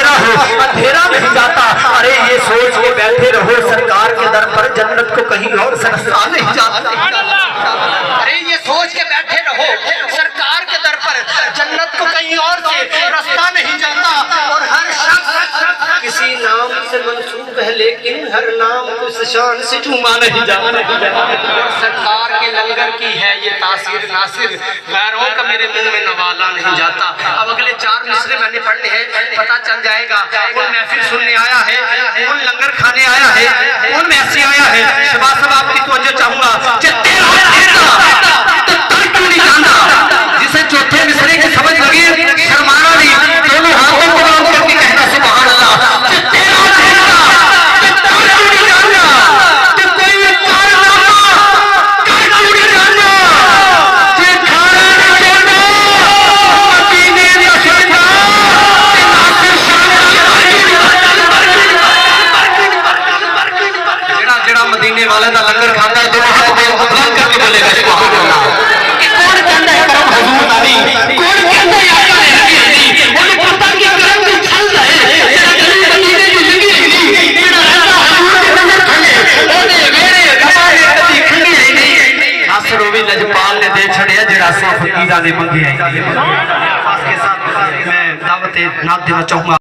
अंधेरा हो, अंधेरा नहीं जाता। अरे ये सोच के बैठे रहो सरकार के दर पर जन्नत को कहीं और से रास्ता नहीं जाता। अरे ये सोच के बैठे रहो सरकार के दर पर जन्नत को कहीं और से रास्ता नहीं जाता। और हर शख्स किसी नाम से मंसूब है लेकिन हर नाम को इस शान से चूमा नहीं जाता। सरकार के लंगर की है ये तासीर नासिर, गैरों का मेरे मुंह में नवाला नहीं जाता। अब अगले 4 मिसरे मैंने पढ़ने हैं, पता चल जाएगा कौन महफिल सुनने आया है, कौन लंगर खाने आया है, कौन महसी आया है। शबाश साहब आपकी तवज्जो चाहूंगा। जिसे चौथे मिसरे की समझ लगी शर्माना नहीं, दोनों हाथों को बांध करके कहना सुभान अल्लाह। मदीने वाले का लंगर खाता है तो बुलंद करके बोलेगा सुभान अल्लाह। कौन कहता है करम हुजूर अली, कौन कहता है आका है उन्हें पता कि करम की छल है तेरा गली मदीने की जिंदगी तेरा रहता हुजूर के नजर खले ओने मेरे रबाने कदी खंडी नहीं। नासर भी लजपाल ने दे छड़िया जेड़ा सा फकीरा ने मंगे है। के साथ मैं दावत नात देना चाहूंगा।